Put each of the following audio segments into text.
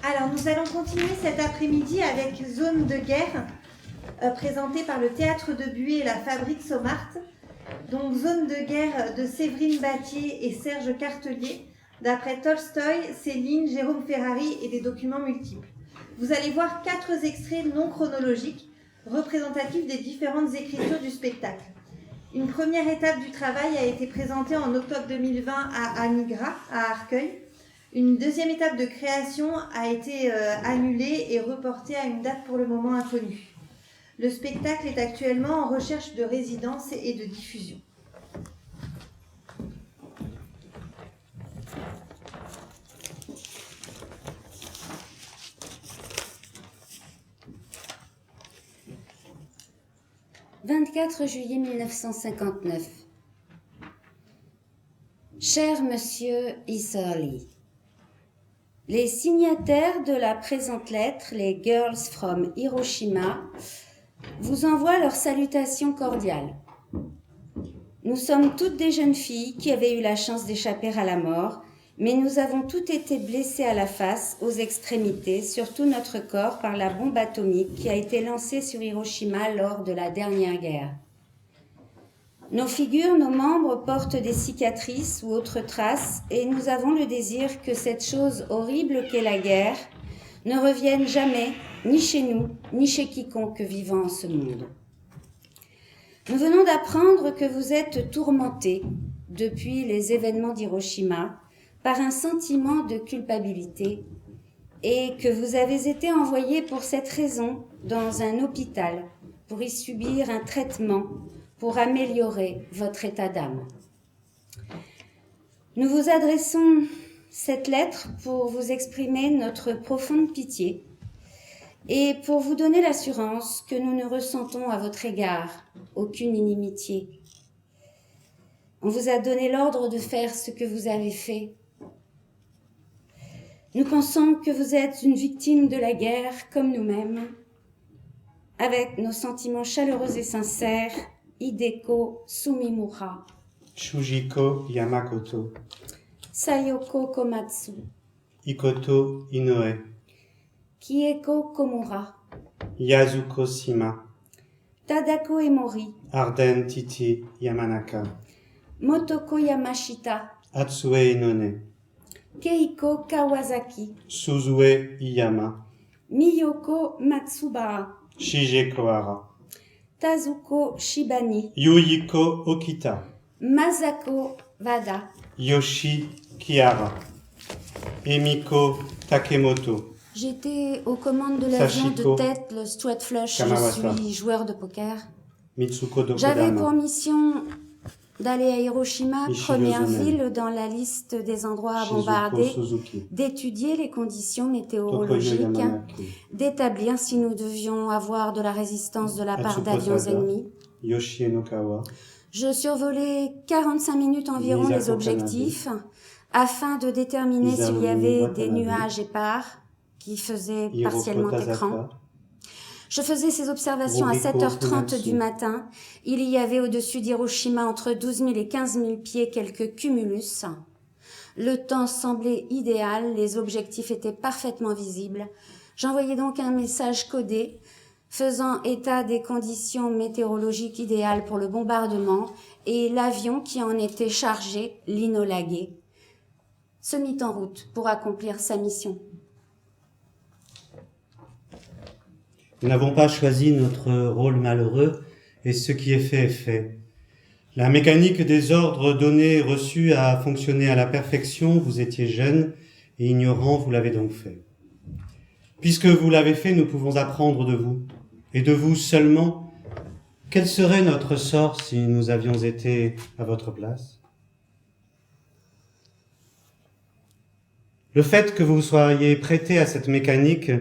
Alors, nous allons continuer cet après-midi avec Zone de guerre, présentée par le Théâtre de Buée et la Fabrique Saumart. Donc, Zone de guerre de Séverine Battier et Serge Cartelier, d'après Tolstoï, Céline, Jérôme Ferrari et des documents multiples. Vous allez voir 4 extraits non chronologiques, représentatifs des différentes écritures du spectacle. Une première étape du travail a été présentée en octobre 2020 à Anigra, à Arcueil. Une deuxième étape de création a été annulée et reportée à une date pour le moment inconnue. Le spectacle est actuellement en recherche de résidence et de diffusion. « 24 juillet 1959. Cher Monsieur Isserly, les signataires de la présente lettre, les Girls from Hiroshima, vous envoient leurs salutations cordiales. Nous sommes toutes des jeunes filles qui avaient eu la chance d'échapper à la mort, mais nous avons toutes été blessées à la face, aux extrémités, sur tout notre corps par la bombe atomique qui a été lancée sur Hiroshima lors de la dernière guerre. Nos figures, nos membres portent des cicatrices ou autres traces et nous avons le désir que cette chose horrible qu'est la guerre ne revienne jamais, ni chez nous, ni chez quiconque vivant en ce monde. Nous venons d'apprendre que vous êtes tourmentés depuis les événements d'Hiroshima par un sentiment de culpabilité et que vous avez été envoyés pour cette raison dans un hôpital pour y subir un traitement pour améliorer votre état d'âme. Nous vous adressons cette lettre pour vous exprimer notre profonde pitié et pour vous donner l'assurance que nous ne ressentons à votre égard aucune inimitié. On vous a donné l'ordre de faire ce que vous avez fait. Nous pensons que vous êtes une victime de la guerre comme nous-mêmes, avec nos sentiments chaleureux et sincères, Hideko Sumimura, Shujiko Yamakoto, Sayoko Komatsu, Ikoto Inoue, Kieko Komura, Yasuko Shima, Tadako Emori, Arden Titi Yamanaka, Motoko Yamashita, Atsue Inone, Keiko Kawasaki, Suzue Iyama, Miyoko Matsubara, Shige Kohara, Tazuko Shibani, Yuyiko Okita, Masako Wada, Yoshi Kihara, Emiko Takemoto, J'étais aux commandes de l'avion Sachiko de tête, le Stuart Flush, Kamawata. je suis joueur de poker. Mitsuko J'avais pour Dokodama, mission d'aller à Hiroshima, Ishiro première Zonen. ville dans la liste des endroits à Shizuko bombarder, Suzuki, d'étudier les conditions Tokoyo météorologiques, Yamanaki, d'établir si nous devions avoir de la résistance de la part Atsuko d'avions Sada. ennemis. Yoshi Enokawa, Je survolais 45 minutes environ Misako les objectifs afin de déterminer Isamu s'il y avait Watanabe. des nuages épars qui faisaient Hiroko partiellement écran. Tazaka, Je faisais ces observations à Rumiko 7h30 Funatsu. du matin. Il y avait au-dessus d'Hiroshima entre 12 000 et 15 000 pieds quelques cumulus. Le temps semblait idéal, les objectifs étaient parfaitement visibles. J'envoyais donc un message codé faisant état des conditions météorologiques idéales pour le bombardement et l'avion qui en était chargé, l'Enola Gay, se mit en route pour accomplir sa mission. Nous n'avons pas choisi notre rôle malheureux, et ce qui est fait est fait. La mécanique des ordres donnés et reçus a fonctionné à la perfection, vous étiez jeunes et ignorants, vous l'avez donc fait. Puisque vous l'avez fait, nous pouvons apprendre de vous, et de vous seulement, quel serait notre sort si nous avions été à votre place? Le fait que vous soyez prêtés à cette mécanique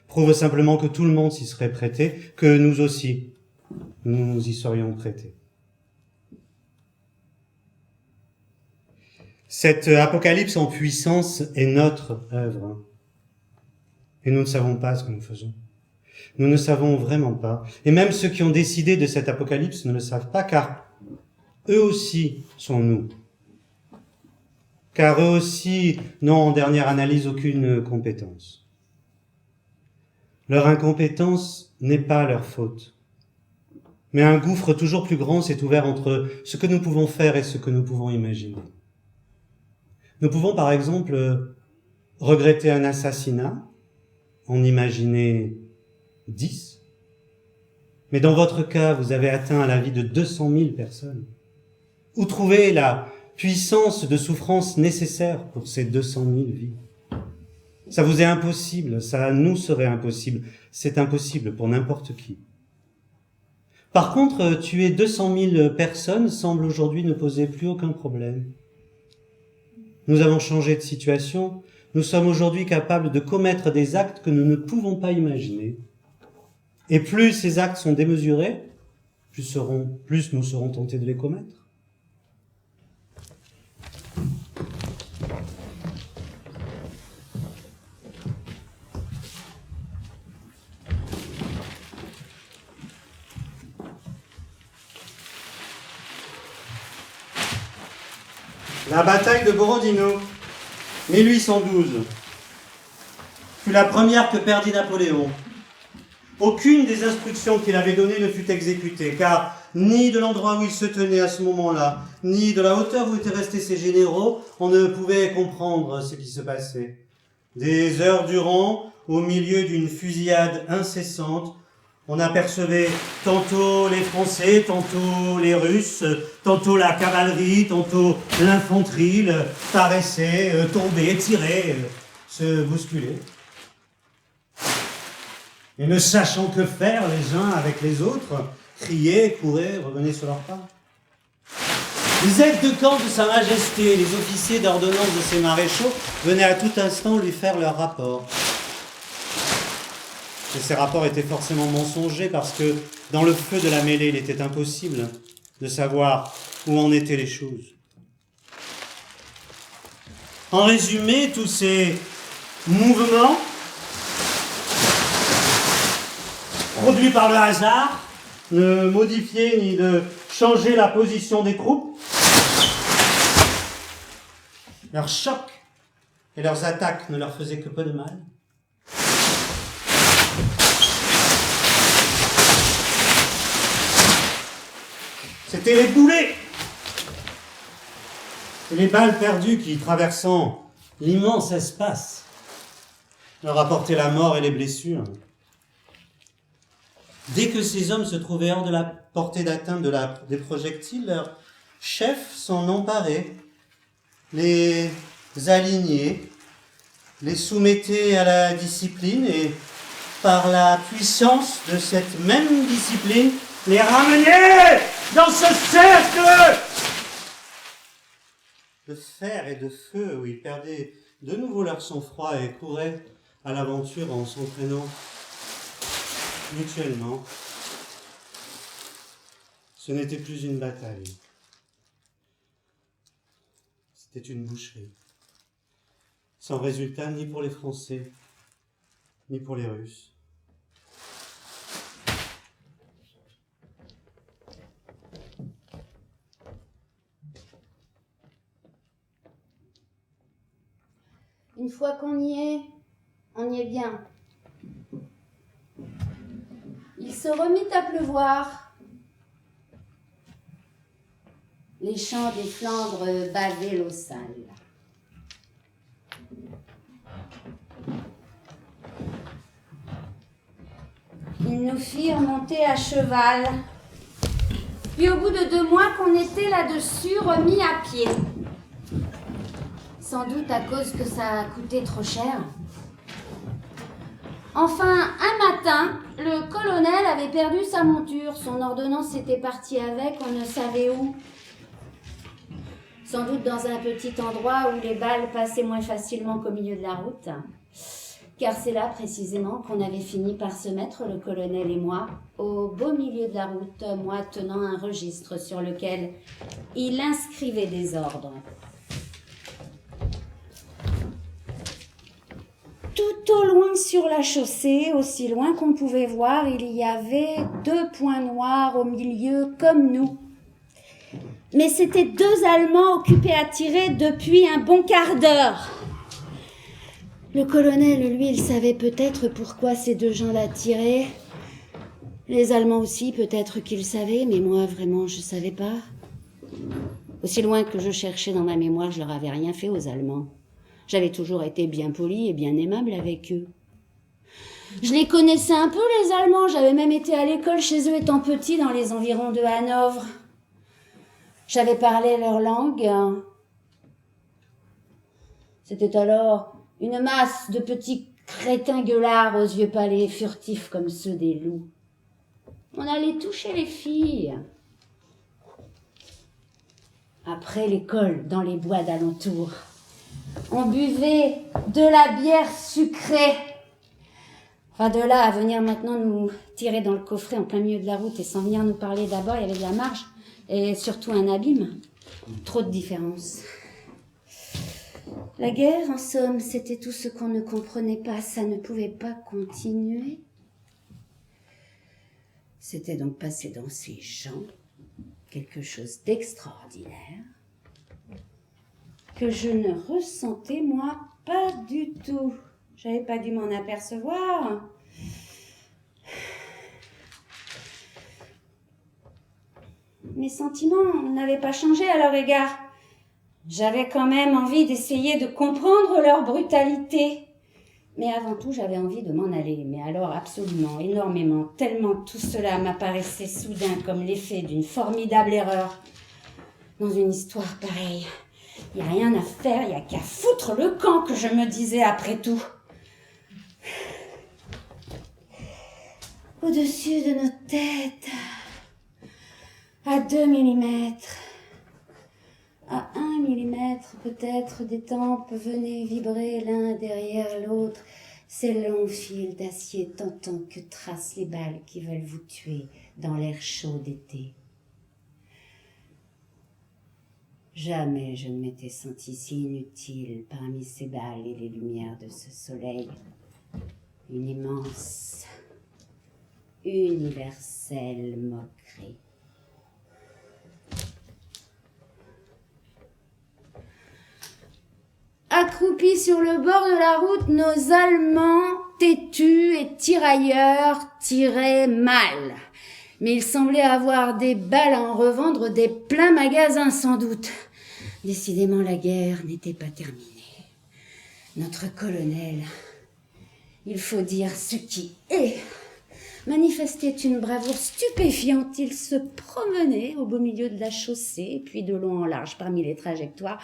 prouve simplement que tout le monde s'y serait prêté, que nous aussi, nous y serions prêtés. Cette apocalypse en puissance est notre œuvre. Et nous ne savons pas ce que nous faisons. Nous ne savons vraiment pas. Et même ceux qui ont décidé de cette apocalypse ne le savent pas, car eux aussi sont nous. Car eux aussi n'ont en dernière analyse aucune compétence. Leur incompétence n'est pas leur faute. Mais un gouffre toujours plus grand s'est ouvert entre ce que nous pouvons faire et ce que nous pouvons imaginer. Nous pouvons par exemple regretter un assassinat, en imaginer 10, mais dans votre cas, vous avez atteint la vie de 200 000 personnes. Où trouver la puissance de souffrance nécessaire pour ces 200 000 vies? Ça vous est impossible, ça nous serait impossible, c'est impossible pour n'importe qui. Par contre, tuer 200 000 personnes semble aujourd'hui ne poser plus aucun problème. Nous avons changé de situation, nous sommes aujourd'hui capables de commettre des actes que nous ne pouvons pas imaginer. Et plus ces actes sont démesurés, plus nous serons tentés de les commettre. La bataille de Borodino, 1812, fut la première que perdit Napoléon. Aucune des instructions qu'il avait données ne fut exécutée, car ni de l'endroit où il se tenait à ce moment-là, ni de la hauteur où étaient restés ses généraux, on ne pouvait comprendre ce qui se passait. Des heures durant, au milieu d'une fusillade incessante, on apercevait tantôt les Français, tantôt les Russes, tantôt la cavalerie, tantôt l'infanterie paraissait tomber, tirer, se bousculer. Et ne sachant que faire les uns avec les autres, criaient, couraient, revenaient sur leurs pas. Les aides de camp de Sa Majesté, les officiers d'ordonnance de ses maréchaux venaient à tout instant lui faire leur rapport. Et ces rapports étaient forcément mensongers parce que dans le feu de la mêlée, il était impossible de savoir où en étaient les choses. En résumé, tous ces mouvements produits par le hasard ne modifiaient ni ne changeaient la position des troupes. Leurs chocs et leurs attaques ne leur faisaient que peu de mal. C'était les boulets et les balles perdues qui, traversant l'immense espace, leur apportaient la mort et les blessures. Dès que ces hommes se trouvaient hors de la portée d'atteinte des projectiles, leurs chefs s'en emparaient, les alignaient, les soumettaient à la discipline et, par la puissance de cette même discipline, les ramenaient dans ce cercle de fer et de feu où ils perdaient de nouveau leur sang-froid et couraient à l'aventure en s'entraînant mutuellement. Ce n'était plus une bataille. C'était une boucherie. Sans résultat ni pour les Français, ni pour les Russes. Une fois qu'on y est bien. Il se remit à pleuvoir. Les champs des Flandres bavaient l'eau sale. Ils nous firent monter à cheval. Puis au bout de 2 mois qu'on était là-dessus, remis à pied. Sans doute à cause que ça a coûté trop cher. Enfin, un matin, le colonel avait perdu sa monture. Son ordonnance était partie avec, on ne savait où. Sans doute dans un petit endroit où les balles passaient moins facilement qu'au milieu de la route. Car c'est là précisément qu'on avait fini par se mettre, le colonel et moi, au beau milieu de la route, moi tenant un registre sur lequel il inscrivait des ordres. Tout au loin sur la chaussée, aussi loin qu'on pouvait voir, il y avait 2 points noirs au milieu comme nous. Mais c'étaient 2 Allemands occupés à tirer depuis un bon quart d'heure. Le colonel, lui, il savait peut-être pourquoi ces deux gens l'attiraient. Les Allemands aussi, peut-être qu'ils savaient, mais moi, vraiment, je savais pas. Aussi loin que je cherchais dans ma mémoire, je leur avais rien fait aux Allemands. J'avais toujours été bien polie et bien aimable avec eux. Je les connaissais un peu, les Allemands. J'avais même été à l'école chez eux étant petit, dans les environs de Hanovre. J'avais parlé leur langue. C'était alors une masse de petits crétins gueulards aux yeux palais furtifs comme ceux des loups. On allait toucher les filles. Après l'école, dans les bois d'alentour, on buvait de la bière sucrée. Enfin, de là à venir maintenant nous tirer dans le coffret en plein milieu de la route et sans venir nous parler d'abord, il y avait de la marge et surtout un abîme. Trop de différence. La guerre, en somme, c'était tout ce qu'on ne comprenait pas. Ça ne pouvait pas continuer. C'était donc passé dans ces gens quelque chose d'extraordinaire que je ne ressentais, moi, pas du tout. J'avais pas dû m'en apercevoir. Mes sentiments n'avaient pas changé à leur égard. J'avais quand même envie d'essayer de comprendre leur brutalité. Mais avant tout, j'avais envie de m'en aller. Mais alors absolument, énormément, tellement tout cela m'apparaissait soudain comme l'effet d'une formidable erreur. Dans une histoire pareille, il n'y a rien à faire, il n'y a qu'à foutre le camp, que je me disais après tout. Au-dessus de nos têtes, à 2 millimètres, à 1 millimètre peut-être, des tempes venaient vibrer l'un derrière l'autre, ces longs fils d'acier tentants que tracent les balles qui veulent vous tuer dans l'air chaud d'été. Jamais je ne m'étais sentie si inutile parmi ces balles et les lumières de ce soleil. Une immense, universelle moquerie. Accroupis sur le bord de la route, nos Allemands, têtus et tirailleurs, tiraient mal. Mais ils semblaient avoir des balles à en revendre des pleins magasins, sans doute. Décidément, la guerre n'était pas terminée. Notre colonel, il faut dire ce qui est, manifestait une bravoure stupéfiante. Il se promenait au beau milieu de la chaussée, puis de long en large parmi les trajectoires,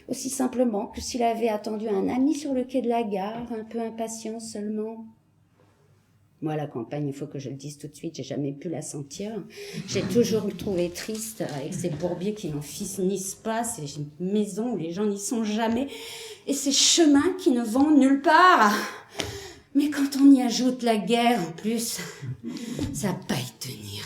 aussi simplement que s'il avait attendu un ami sur le quai de la gare, un peu impatient seulement. Moi, la campagne, il faut que je le dise tout de suite, j'ai jamais pu la sentir. J'ai toujours trouvé triste avec ces bourbiers qui n'en finissent pas, ces maisons où les gens n'y sont jamais, et ces chemins qui ne vont nulle part. Mais quand on y ajoute la guerre, en plus, ça va pas y tenir.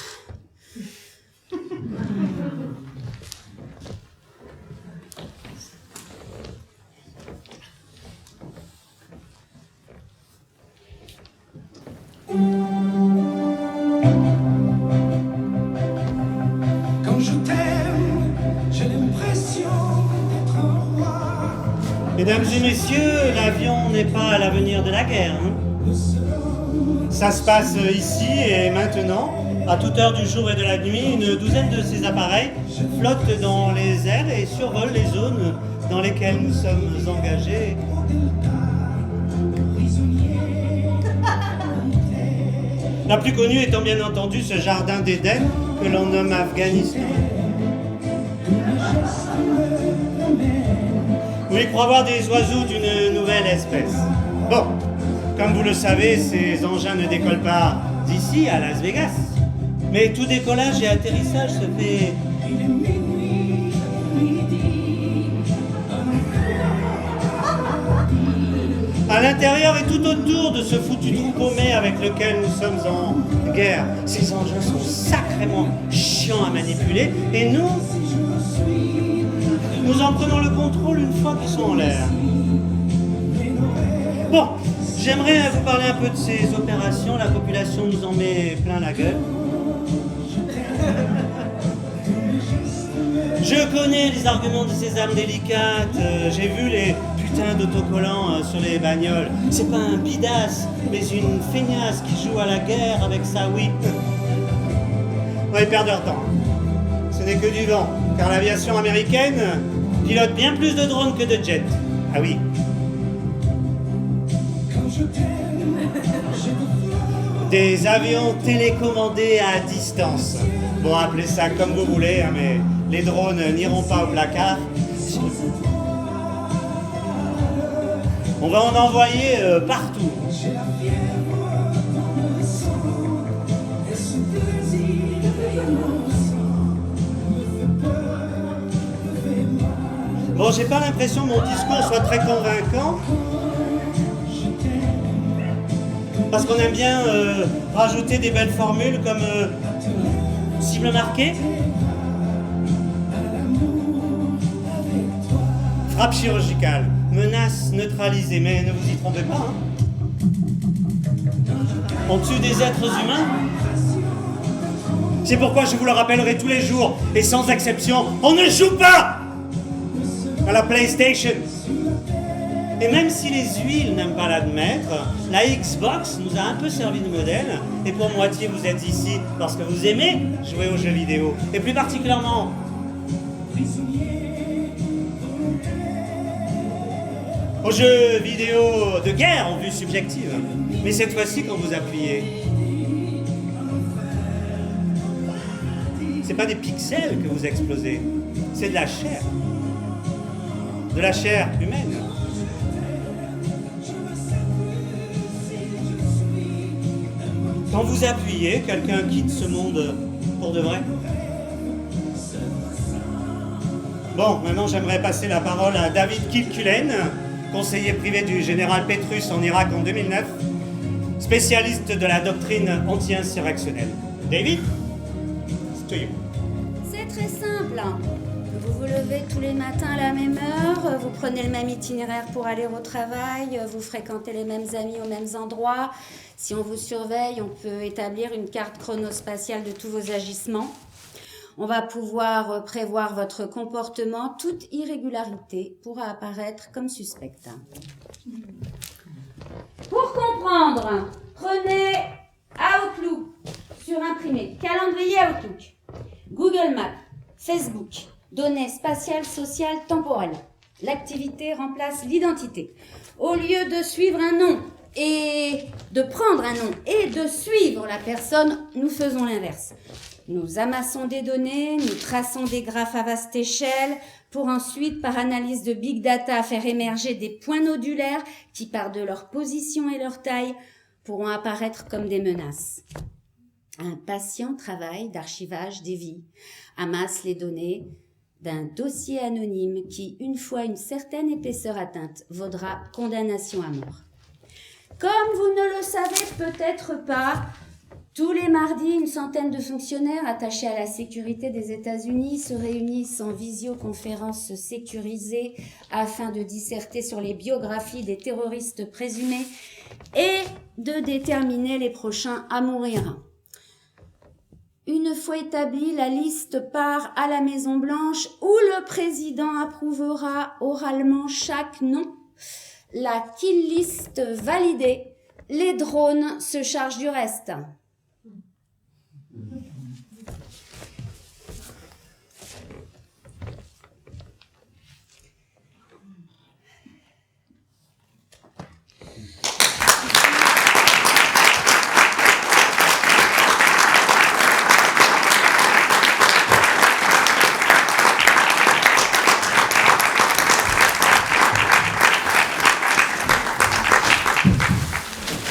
Quand je t'aime, j'ai l'impression d'être un roi. Mesdames et messieurs, l'avion n'est pas à l'avenir de la guerre. Ça se passe ici et maintenant, à toute heure du jour et de la nuit. Une douzaine de ces appareils flottent dans les airs et survolent les zones dans lesquelles nous sommes engagés. La plus connue étant bien entendu ce jardin d'Éden que l'on nomme Afghanistan. Où ils croient voir des oiseaux d'une nouvelle espèce. Bon, comme vous le savez, ces engins ne décollent pas d'ici à Las Vegas. Mais tout décollage et atterrissage se fait... à l'intérieur et tout autour de ce foutu trou paumé avec lequel nous sommes en guerre. Ces engins sont sacrément chiants à manipuler et nous en prenons le contrôle une fois qu'ils sont en l'air. Bon, j'aimerais vous parler un peu de ces opérations. La population nous en met plein la gueule. Je connais les arguments de ces âmes délicates. J'ai vu les putain d'autocollant sur les bagnoles. C'est pas un bidasse, mais une feignasse qui joue à la guerre avec sa whip. Ouais, ils perdent leur temps. Ce n'est que du vent, car l'aviation américaine pilote bien plus de drones que de jets. Ah oui. Quand je t'aime, je te vois. Des avions télécommandés à distance. Bon, appelez ça comme vous voulez, hein, mais les drones n'iront pas au placard. On va en envoyer partout. J'ai la fièvre dans le sang. Et ce désir innocent me fait peur, me fait mal. Bon, j'ai pas l'impression que mon discours soit très convaincant. Parce qu'on aime bien rajouter des belles formules comme cible marquée, frappe chirurgicale, menace neutralisée, mais ne vous y trompez pas. Hein. On tue des êtres humains. C'est pourquoi je vous le rappellerai tous les jours, et sans exception, on ne joue pas à la PlayStation. Et même si les huiles n'aiment pas l'admettre, la Xbox nous a un peu servi de modèle, et pour moitié vous êtes ici parce que vous aimez jouer aux jeux vidéo, et plus particulièrement aux jeux vidéo de guerre en vue subjective. Mais cette fois-ci, quand vous appuyez, c'est pas des pixels que vous explosez, c'est de la chair. De la chair humaine. Quand vous appuyez, quelqu'un quitte ce monde pour de vrai. Bon, maintenant j'aimerais passer la parole à David Kilcullen, conseiller privé du général Petrus en Irak en 2009, spécialiste de la doctrine anti-insurrectionnelle. David, c'est to you. C'est très simple. Vous vous levez tous les matins à la même heure, vous prenez le même itinéraire pour aller au travail, vous fréquentez les mêmes amis aux mêmes endroits. Si on vous surveille, on peut établir une carte chronospatiale de tous vos agissements. On va pouvoir prévoir votre comportement. Toute irrégularité pourra apparaître comme suspecte. Pour comprendre, prenez Outlook surimprimé, calendrier Outlook, Google Maps, Facebook, données spatiales, sociales, temporelles. L'activité remplace l'identité. Au lieu de suivre un nom et de prendre un nom et de suivre la personne, nous faisons l'inverse. Nous amassons des données, nous traçons des graphes à vaste échelle pour ensuite, par analyse de big data, faire émerger des points nodulaires qui, par de leur position et leur taille, pourront apparaître comme des menaces. Un patient travail d'archivage des vies, amasse les données d'un dossier anonyme qui, une fois une certaine épaisseur atteinte, vaudra condamnation à mort. Comme vous ne le savez peut-être pas, tous les mardis, une centaine de fonctionnaires attachés à la sécurité des États-Unis se réunissent en visioconférence sécurisée afin de disserter sur les biographies des terroristes présumés et de déterminer les prochains à mourir. Une fois établie, la liste part à la Maison-Blanche où le président approuvera oralement chaque nom. La kill list validée, les drones se chargent du reste.